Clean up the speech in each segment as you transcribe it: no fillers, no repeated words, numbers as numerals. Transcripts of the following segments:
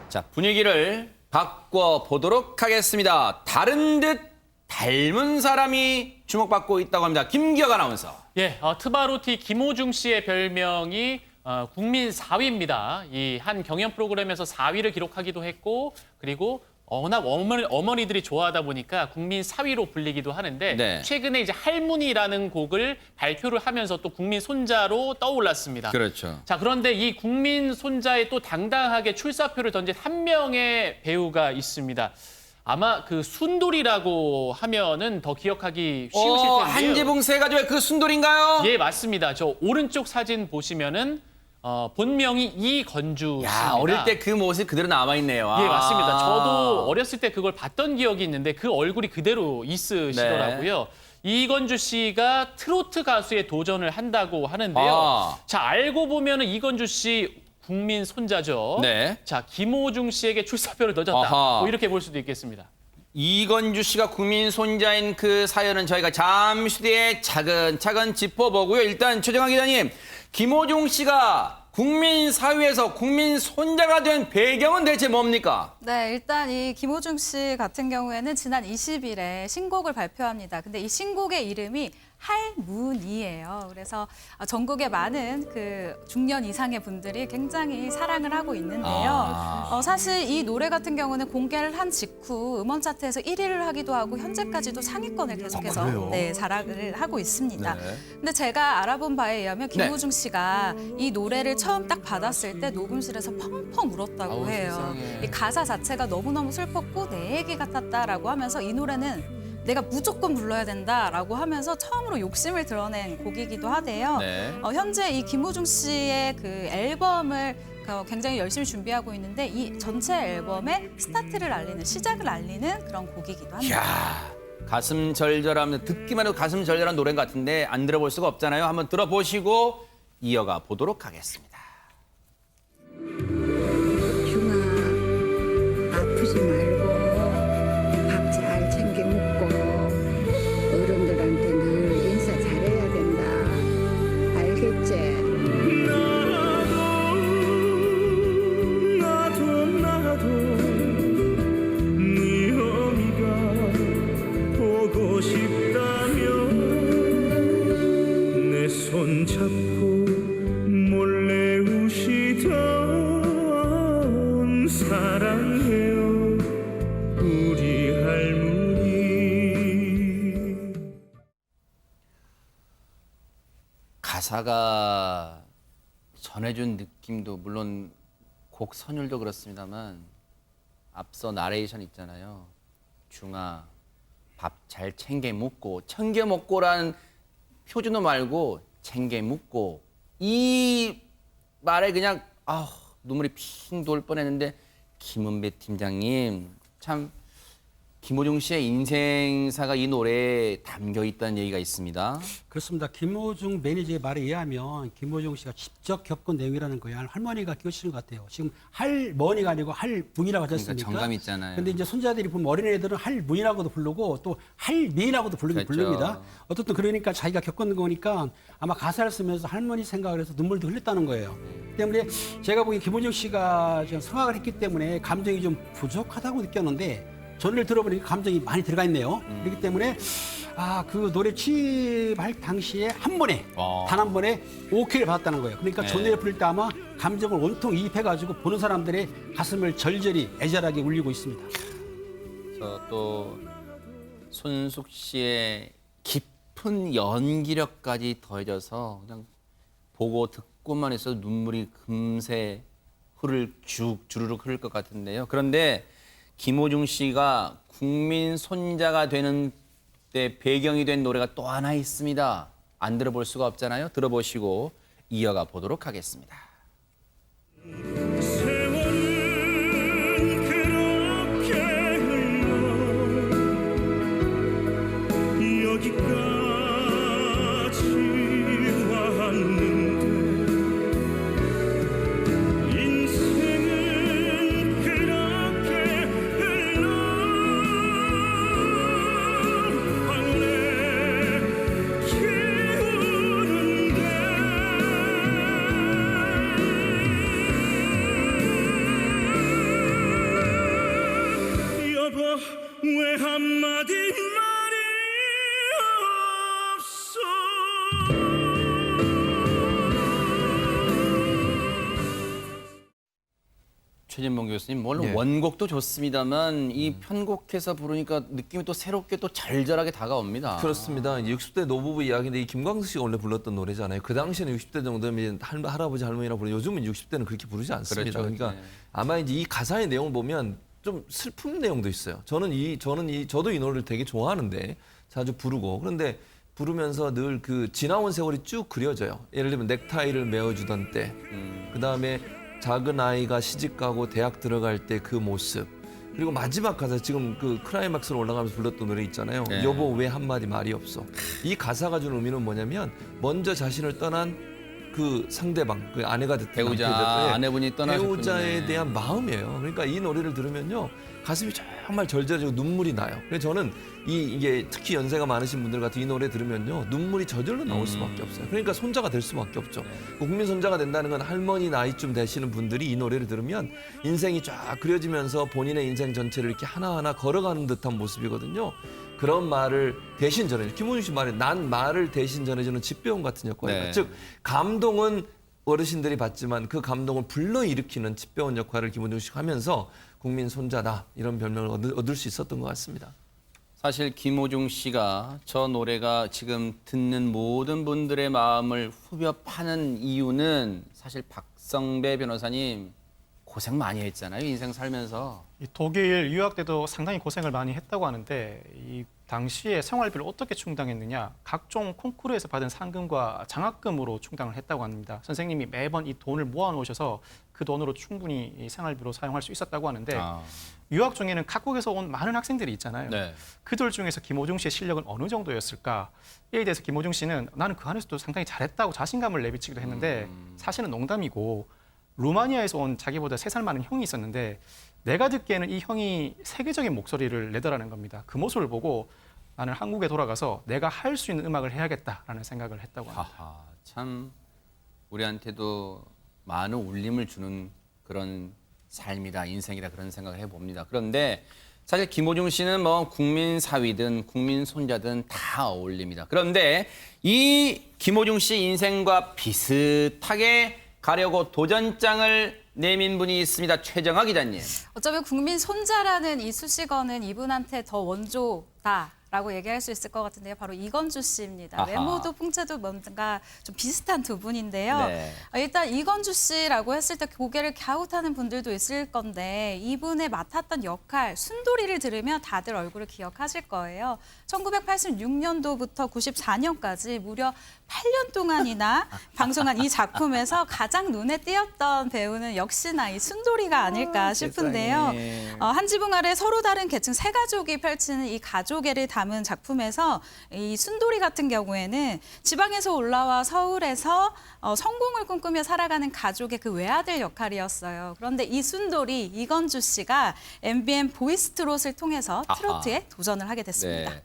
자, 분위기를 바꿔보도록 하겠습니다. 다른 듯 닮은 사람이 주목받고 있다고 합니다. 김기혁 아나운서. 예, 트바로티 김호중 씨의 별명이 국민 4위입니다. 이 한 경연 프로그램에서 4위를 기록하기도 했고, 그리고 워낙 어머니들이 좋아하다 보니까 국민 4위로 불리기도 하는데 네. 최근에 이제 할문이라는 곡을 발표를 하면서 또 국민 손자로 떠올랐습니다. 그렇죠. 자, 그런데 이 국민 손자에 또 당당하게 출사표를 던진 한 명의 배우가 있습니다. 아마 그 순돌이라고 하면은 더 기억하기 쉬우실 텐데요. 한지붕 세 가족의 그 순돌인가요? 예, 맞습니다. 저 오른쪽 사진 보시면은 본명이 이건주 야, 씨입니다. 어릴 때 그 모습이 그대로 남아있네요. 예, 맞습니다. 저도 어렸을 때 그걸 봤던 기억이 있는데 그 얼굴이 그대로 있으시더라고요. 이건주 씨가 트로트 가수에 도전을 한다고 하는데요. 자, 알고 보면은 이건주 씨 국민 손자죠. 네. 자, 김호중 씨에게 출사표를 던졌다. 아하. 뭐 이렇게 볼 수도 있겠습니다. 이건주 씨가 국민 손자인 그 사연은 저희가 잠시 뒤에 차근차근 짚어보고요. 일단 최정환 기자님, 김호중 씨가 국민 사회에서 국민 손자가 된 배경은 대체 뭡니까? 네, 일단 이 김호중 씨 같은 경우에는 지난 20일에 신곡을 발표합니다. 근데 이 신곡의 이름이 할문이에요. 그래서 전국의 많은 그 중년 이상의 분들이 굉장히 사랑을 하고 있는데요. 사실 이 노래 같은 경우는 공개를 한 직후 음원 차트에서 1위를 하기도 하고 현재까지도 상위권을 계속해서 자랑을 하고 있습니다. 네. 근데 제가 알아본 바에 의하면 김호중 씨가 이 노래를 처음 딱 받았을 때 녹음실에서 펑펑 울었다고 해요. 세상에. 이 가사 자체가 너무너무 슬펐고 내 얘기 같았다라고 하면서 이 노래는 내가 무조건 불러야 된다라고 하면서 처음으로 욕심을 드러낸 곡이기도 하대요. 네. 현재 이 김호중 씨의 그 앨범을 굉장히 열심히 준비하고 있는데 이 전체 앨범의 스타트를 알리는, 시작을 알리는 그런 곡이기도 합니다. 이야, 가슴 절절하면 듣기만 해도 가슴 절절한 노래 같은데 안 들어볼 수가 없잖아요. 한번 들어보시고 이어가 보도록 하겠습니다. 중아, 아프지 말고 밥 잘 챙겨 먹고 어른들한테 늘 인사 잘해야 된다. 알겠지? 나도 네 어미가 보고 싶다면 내 손 잡고 몰래 우시던 사랑해요 우리 할머니. 가사가 전해준 느낌도 물론 곡 선율도 그렇습니다만 앞서 나레이션 있잖아요. 중아, 밥 잘 챙겨 먹고, 챙겨 먹고라는 표준어 말고 챙겨 먹고, 이 말에 그냥 눈물이 핑 돌 뻔했는데 김은배 팀장님, 참 김호중 씨의 인생사가 이 노래에 담겨 있다는 얘기가 있습니다. 그렇습니다. 김호중 매니저의 말에 의하면 김호중 씨가 직접 겪은 내용이라는 거예요. 할머니가 끼우치는 것 같아요. 지금 할머니가 아니고 할문이라고 하지 않습니까? 그러니까 정감 있잖아요. 근데 이제 손자들이 보면 어린애들은 할문이라고도 부르고 또 할미라고도 그렇죠. 부릅니다. 어쨌든 그러니까 자기가 겪은 거니까 아마 가사를 쓰면서 할머니 생각을 해서 눈물도 흘렸다는 거예요. 때문에 제가 보기엔 김호중 씨가 지금 성악을 했기 때문에 감정이 좀 부족하다고 느꼈는데 전을 들어보니까 감정이 많이 들어가 있네요. 그렇기 때문에 그 노래 취입할 당시에 한 번에 단 한 번에 오케이를 받았다는 거예요. 그러니까 저 노래 부를 때 아마 감정을 온통 이입해가지고 보는 사람들의 가슴을 절절히 애절하게 울리고 있습니다. 그래서 또 손숙 씨의 깊은 연기력까지 더해져서 그냥 보고 듣고만 있어도 눈물이 금세 주르륵 흐를 것 같은데요. 그런데 김호중 씨가 국민 손자가 되는 때 배경이 된 노래가 또 하나 있습니다. 안 들어볼 수가 없잖아요. 들어보시고 이어가 보도록 하겠습니다. 세월은 그렇게 흘러 여기까지 왔는데 인생은 그렇게 흘러 황홀해 키우는데 왜 한마디 말이 없어. 최진봉 교수님, 물론 예. 원곡도 좋습니다만 이 편곡해서 부르니까 느낌이 또 새롭게 또 절절하게 다가옵니다. 그렇습니다. 이제 60대 노부부 이야기인데 이 김광석 씨가 원래 불렀던 노래잖아요. 그 당시에는 60대 정도면 이제 할아버지 할머니라고 부르고 요즘은 60대는 그렇게 부르지 않습니다. 그렇죠. 그러니까 네. 아마 이제 이 가사의 내용을 보면 좀 슬픈 내용도 있어요. 저도 이 노래를 되게 좋아하는데 자주 부르고 그런데 부르면서 늘 그 지나온 세월이 쭉 그려져요. 예를 들면 넥타이를 메어주던 때, 그 다음에 작은 아이가 시집 가고 대학 들어갈 때 그 모습. 그리고 마지막 가사 지금 그 클라이막스로 올라가면서 불렀던 노래 있잖아요. 네. 여보 왜 한마디 말이 없어. 이 가사가 주는 의미는 뭐냐면 먼저 자신을 떠난 그 상대방, 그 아내가 됐든 배우자, 남편이 됐든 아내분이 떠나셨군요. 배우자에 네. 대한 마음이에요. 그러니까 이 노래를 들으면요. 가슴이 정말 절절해지고 눈물이 나요. 그래서 저는 이게 특히 연세가 많으신 분들 같은 이 노래 들으면요. 눈물이 저절로 나올 수밖에 없어요. 그러니까 손자가 될 수밖에 없죠. 국민 손자가 된다는 건 할머니 나이쯤 되시는 분들이 이 노래를 들으면 인생이 쫙 그려지면서 본인의 인생 전체를 이렇게 하나하나 걸어가는 듯한 모습이거든요. 그런 말을 대신 전해, 김원중 씨 말에 난 말을 대신 전해주는 집배원 같은 역할이에요. 네. 즉 감동은 어르신들이 받지만 그 감동을 불러일으키는 집배원 역할을 김원중 씨가 하면서 국민 손자다 이런 별명을 얻을 수 있었던 것 같습니다. 사실 김호중 씨가 저 노래가 지금 듣는 모든 분들의 마음을 후벼 파는 이유는 사실 박성배 변호사님 고생 많이 했잖아요. 인생 살면서. 이 독일 유학 때도 상당히 고생을 많이 했다고 하는데 이 당시에 생활비를 어떻게 충당했느냐, 각종 콩쿠르에서 받은 상금과 장학금으로 충당을 했다고 합니다. 선생님이 매번 이 돈을 모아놓으셔서 그 돈으로 충분히 이 생활비로 사용할 수 있었다고 하는데 유학 중에는 각국에서 온 많은 학생들이 있잖아요. 네. 그들 중에서 김호중 씨의 실력은 어느 정도였을까? 이에 대해서 김호중 씨는 나는 그 안에서도 상당히 잘했다고 자신감을 내비치기도 했는데 사실은 농담이고 루마니아에서 온 자기보다 3살 많은 형이 있었는데 내가 듣기에는 이 형이 세계적인 목소리를 내더라는 겁니다. 그 모습을 보고 나는 한국에 돌아가서 내가 할 수 있는 음악을 해야겠다라는 생각을 했다고 합니다. 하하, 참 우리한테도 많은 울림을 주는 그런 삶이다, 인생이다 그런 생각을 해봅니다. 그런데 사실 김호중 씨는 뭐 국민 사위든 국민 손자든 다 어울립니다. 그런데 이 김호중 씨 인생과 비슷하게 가려고 도전장을 내민 분이 있습니다. 최정아 기자님. 어쩌면 국민 손자라는 이 수식어는 이분한테 더 원조다라고 얘기할 수 있을 것 같은데요. 바로 이건주 씨입니다. 아하. 외모도 풍채도 뭔가 좀 비슷한 두 분인데요. 네. 일단 이건주 씨라고 했을 때 고개를 갸웃하는 분들도 있을 건데 이분의 맡았던 역할, 순돌이를 들으면 다들 얼굴을 기억하실 거예요. 1986년도부터 94년까지 무려 8년 동안이나 방송한 이 작품에서 가장 눈에 띄었던 배우는 역시나 이 순돌이가 아닐까 싶은데요. 세상에. 한 지붕 아래 서로 다른 계층 세 가족이 펼치는 이 가족애를 담은 작품에서 이 순돌이 같은 경우에는 지방에서 올라와 서울에서 성공을 꿈꾸며 살아가는 가족의 그 외아들 역할이었어요. 그런데 이 순돌이 이건주 씨가 MBN 보이스트롯을 통해서 트로트에 도전을 하게 됐습니다. 네.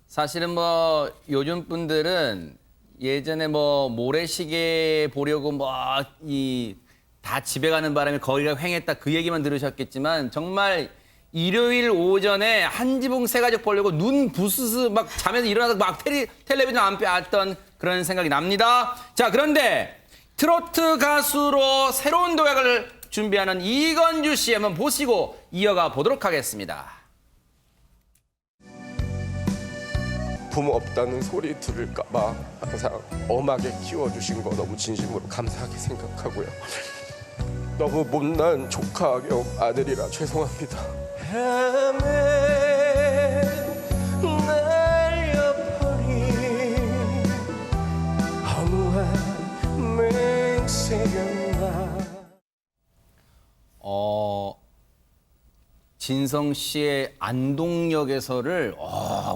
사실은 뭐 요즘 분들은 예전에 뭐 모래시계 보려고 뭐 이 다 집에 가는 바람에 거기가 횡했다 그 얘기만 들으셨겠지만 정말 일요일 오전에 한 지붕 세 가족 보려고 눈 부스스 막 잠에서 일어나서 막 텔레비전 안 빼왔던 그런 생각이 납니다. 자, 그런데 트로트 가수로 새로운 도약을 준비하는 이건주 씨 한번 보시고 이어가 보도록 하겠습니다. 부모 없다는 소리 들을까봐 항상 엄하게 키워주신 거 너무 진심으로 감사하게 생각하고요. 너무 못난 조카경 아들이라 죄송합니다. 날려버린 허무한 맹세였나. 진성 씨의 안동역에서를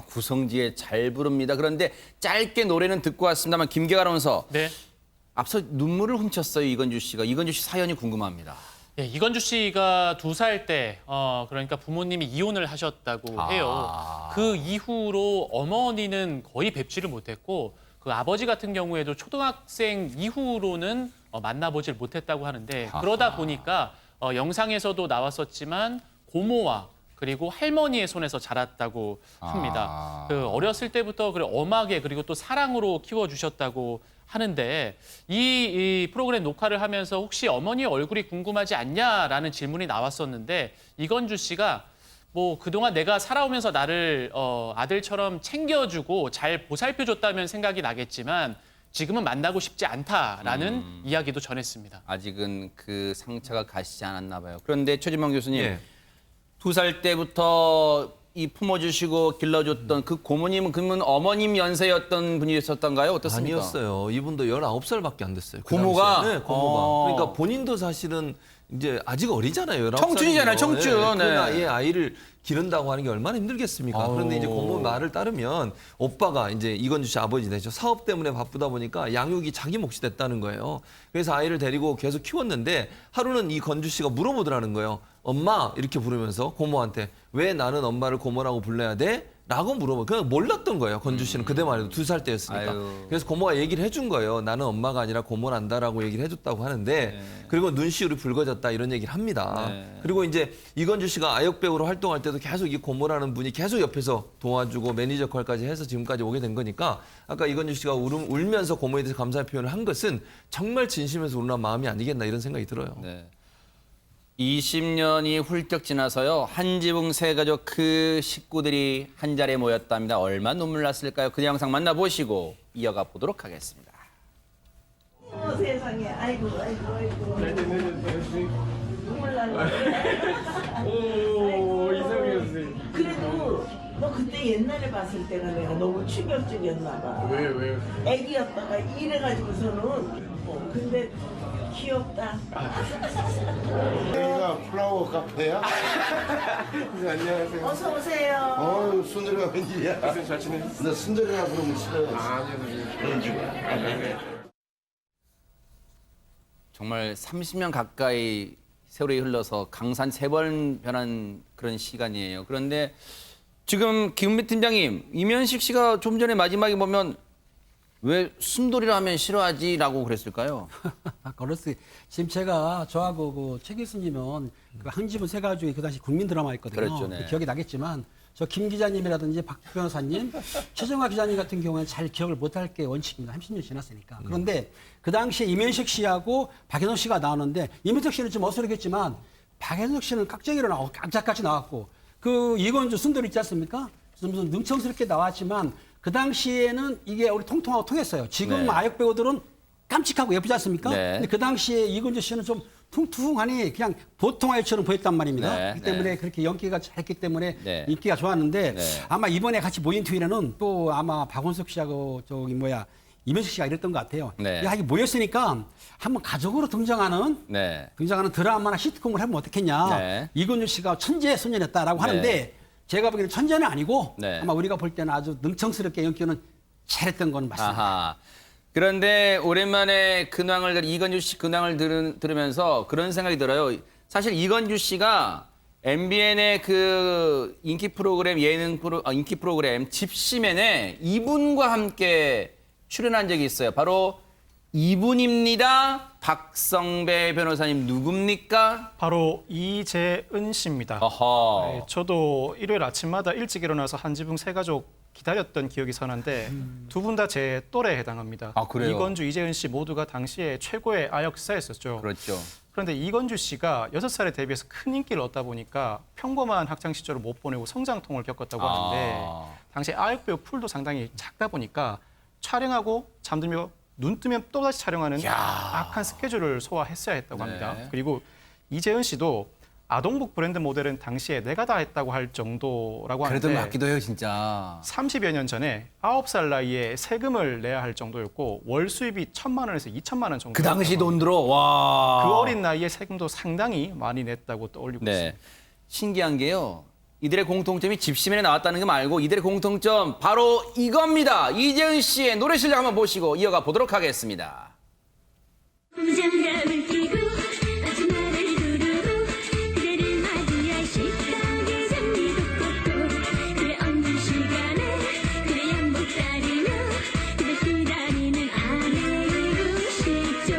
구성지에 잘 부릅니다. 그런데 짧게 노래는 듣고 왔습니다만 김계가 아나운서 네. 앞서 눈물을 훔쳤어요. 이건주 씨가. 이건주 씨 사연이 궁금합니다. 예, 이건주 씨가 2살 때 그러니까 부모님이 이혼을 하셨다고 해요. 그 이후로 어머니는 거의 뵙지를 못했고 그 아버지 같은 경우에도 초등학생 이후로는 만나보질 못했다고 하는데 그러다 보니까 영상에서도 나왔었지만 고모와 그리고 할머니의 손에서 자랐다고 합니다. 그 어렸을 때부터 그래 엄하게 그리고 또 사랑으로 키워주셨다고 하는데 이 프로그램 녹화를 하면서 혹시 어머니의 얼굴이 궁금하지 않냐라는 질문이 나왔었는데 이건주 씨가 뭐 그동안 내가 살아오면서 나를 아들처럼 챙겨주고 잘 보살펴줬다면 생각이 나겠지만 지금은 만나고 싶지 않다라는 이야기도 전했습니다. 아직은 그 상처가 가시지 않았나 봐요. 그런데 최진만 교수님, 예. 2살 때부터 이 품어주시고 길러줬던 그 고모님은 그러면 어머님 연세였던 분이셨던가요? 어떻습니까? 아니었어요. 이분도 19살밖에 안 됐어요. 그 고모가? 당시에. 네, 고모가. 어. 그러니까 본인도 사실은 이제 아직 어리잖아요. 19살이면. 청춘이잖아요, 청춘. 그 네. 나이에 아이를 기른다고 하는 게 얼마나 힘들겠습니까? 그런데 이제 고모 말을 따르면 오빠가 이제 이건주 씨 아버지 되죠. 사업 때문에 바쁘다 보니까 양육이 자기 몫이 됐다는 거예요. 그래서 아이를 데리고 계속 키웠는데 하루는 이 건주 씨가 물어보더라는 거예요. 엄마 이렇게 부르면서 고모한테 왜 나는 엄마를 고모라고 불러야 돼? 라고 물어봐. 그냥 몰랐던 거예요. 건주 씨는 그때만 해도 2살 때였으니까. 아유. 그래서 고모가 얘기를 해준 거예요. 나는 엄마가 아니라 고모란다라고 얘기를 해줬다고 하는데 그리고 눈시울이 붉어졌다 이런 얘기를 합니다. 네. 그리고 이제 이건주 씨가 아역 배우로 활동할 때도 계속 이 고모라는 분이 계속 옆에서 도와주고 매니저 역할까지 해서 지금까지 오게 된 거니까 아까 이건주 씨가 울면서 고모에 대해서 감사의 표현을 한 것은 정말 진심에서 우러난 마음이 아니겠나 이런 생각이 들어요. 네. 20년이 훌쩍 지나서요. 한지붕 세 가족 그 식구들이 한 자리에 모였답니다. 얼마나 눈물 났을까요? 그 영상 만나보시고 이어가 보도록 하겠습니다. 세상에 아이고 눈물 나네. 오, 이상해 선생님. 그래도 너 그때 옛날에 봤을 때가 내가 너무 충격적이었나 봐. 왜? 애기였다가 이래가지고서는 근데 귀엽다. 여기가 플라워 카페야? 네, 안녕하세요. 어서 오세요. 어휴, 순돌이가 웬일이야? 선생님 잘 지내? 나 순돌이가 부르면 싫어요. 아니요 선생님. 연주가. 정말 30년 가까이 세월이 흘러서 강산 3번 변한 그런 시간이에요. 그런데 지금 김은배 팀장님, 이면식 씨가 좀 전에 마지막에 보면 왜 순돌이라 하면 싫어하지라고 그랬을까요? 그렇지. 지금 제가 저하고 그최 교수님은 그 한지붕 세 가족이 그 당시 국민 드라마였거든요. 그렇죠, 네. 기억이 나겠지만 저 김 기자님이라든지 박 변호사님, 최정화 기자님 같은 경우에는 잘 기억을 못할 게 원칙입니다. 30년 지났으니까. 그런데 그 당시에 이면식 씨하고 박현석 씨가 나오는데 이면식 씨는 좀 어수룩했지만 박현석 씨는 깍쟁이로 나오고 깜짝같이 나왔고 그 이건주 순돌이 있지 않습니까? 좀 능청스럽게 나왔지만 그 당시에는 이게 우리 통통하고 통했어요. 지금 네. 아역 배우들은 깜찍하고 예쁘지 않습니까? 네. 근데 그 당시에 이건주 씨는 좀 퉁퉁하니 그냥 보통 아이처럼 보였단 말입니다. 네, 그렇기 때문에 네. 그렇게 연기가 잘했기 때문에 네. 인기가 좋았는데 네. 아마 이번에 같이 모인 뒤에는 또 아마 박원석 씨하고 이면식 씨가 이랬던 것 같아요. 네. 야, 이게 모였으니까 한번 가족으로 등장하는 네. 드라마나 시트콤을 하면 어떻겠냐. 네. 이건주 씨가 천재 소년이었다라고 네. 하는데 제가 보기에는 천재는 아니고 네. 아마 우리가 볼 때는 아주 능청스럽게 연기는 잘했던 건 맞습니다. 아하. 그런데 오랜만에 근황을 이건주 씨 근황을 들으면서 그런 생각이 들어요. 사실 이건주 씨가 MBN의 그 인기 프로그램 인기 프로그램 집시맨에 이분과 함께 출연한 적이 있어요. 바로 이분입니다. 박성배 변호사님 누굽니까? 바로 이재은 씨입니다. 어허. 네, 저도 일요일 아침마다 일찍 일어나서 한지붕 세 가족 기다렸던 기억이 선한데 두 분 다 제 또래에 해당합니다. 아, 그래요? 이건주, 이재은 씨 모두가 당시에 최고의 아역스타였었죠. 그렇죠. 그런데 이건주 씨가 6살에 데뷔해서 큰 인기를 얻다 보니까 평범한 학창 시절을 못 보내고 성장통을 겪었다고 하는데 당시 아역 배우 풀도 상당히 작다 보니까 촬영하고 잠들며 눈 뜨면 또다시 촬영하는 악한 스케줄을 소화했어야 했다고 합니다. 네. 그리고 이재은 씨도 아동복 브랜드 모델은 당시에 내가 다 했다고 할 정도라고 하는데 그래도 맞기도 해요, 진짜. 30여 년 전에 9살 나이에 세금을 내야 할 정도였고 월 수입이 1,000만 원에서 2천만 원 정도. 그 당시 돈 들어. 와. 그 어린 나이에 세금도 상당히 많이 냈다고 떠올리고 네. 있습니다. 신기한 게요. 이들의 공통점이 집시맨에 나왔다는 게 말고 이들의 공통점 바로 이겁니다. 이재은 씨의 노래 실력 한번 보시고 이어가 보도록 하겠습니다. 장갑을 끼고 아침마를 두르고 그대를 맞이할 식당에 장미도 꽂고 그래 없는 시간에 그래 양복 다리며 그대 기다리는 아내이고 싶죠.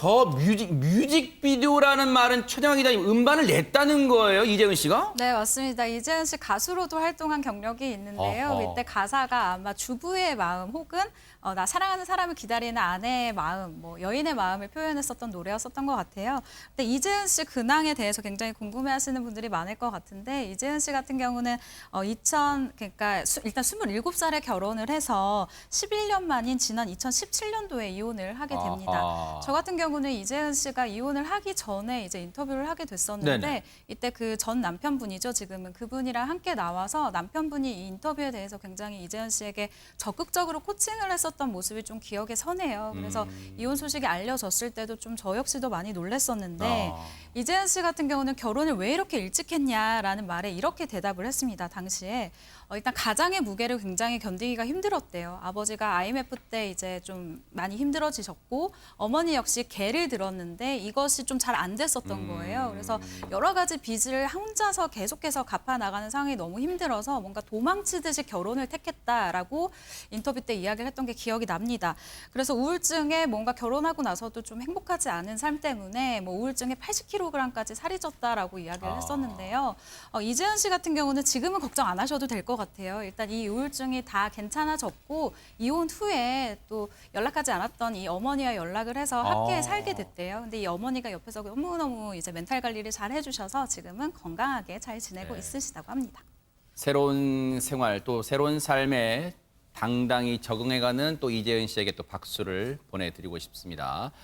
저 뮤직비디오라는 말은 최정아 기자님 음반을 냈다는 거예요, 이재은 씨가? 네, 맞습니다. 이재은 씨 가수로도 활동한 경력이 있는데요. 어허. 이때 가사가 아마 주부의 마음 혹은 나 사랑하는 사람을 기다리는 아내의 마음, 뭐 여인의 마음을 표현했었던 노래였었던 것 같아요. 근데 이재은 씨 근황에 대해서 굉장히 궁금해하시는 분들이 많을 것 같은데 이재은 씨 같은 경우는 그러니까 일단 27살에 결혼을 해서 11년 만인 지난 2017년도에 이혼을 하게 됩니다. 아하. 저 같은 경우는 이재은 씨가 이혼을 하기 전에 이제 인터뷰를 하게 됐었는데 네네. 이때 그 전 남편분이죠. 지금은 그분이랑 함께 나와서 남편분이 이 인터뷰에 대해서 굉장히 이재은 씨에게 적극적으로 코칭을 했었던 모습이 좀 기억에 서네요. 그래서 이혼 소식이 알려졌을 때도 좀 저 역시도 많이 놀랐었는데 이재은 씨 같은 경우는 결혼을 왜 이렇게 일찍 했냐라는 말에 이렇게 대답을 했습니다. 당시에 일단 가장의 무게를 굉장히 견디기가 힘들었대요. 아버지가 IMF 때 이제 좀 많이 힘들어지셨고 어머니 역시 개를 들었는데 이것이 좀 잘 안 됐었던 거예요. 그래서 여러 가지 빚을 혼자서 계속해서 갚아 나가는 상황이 너무 힘들어서 뭔가 도망치듯이 결혼을 택했다라고 인터뷰 때 이야기를 했던 게 기억이 납니다. 그래서 우울증에 뭔가 결혼하고 나서도 좀 행복하지 않은 삶 때문에 뭐 우울증에 80kg까지 살이 쪘다라고 이야기를 했었는데요. 이재은 씨 같은 경우는 지금은 걱정 안 하셔도 될 것 같아요. 일단 이 우울증이 다 괜찮아졌고 이혼 후에 또 연락하지 않았던 이 어머니와 연락을 해서 함께 살게 됐대요. 근데 이 어머니가 옆에서 너무너무 이제 멘탈 관리를 잘 해주셔서 지금은 건강하게 잘 지내고 있으시다고 합니다. 새로운 생활 또 새로운 삶에 당당히 적응해가는 또 이재은 씨에게 또 박수를 보내드리고 싶습니다.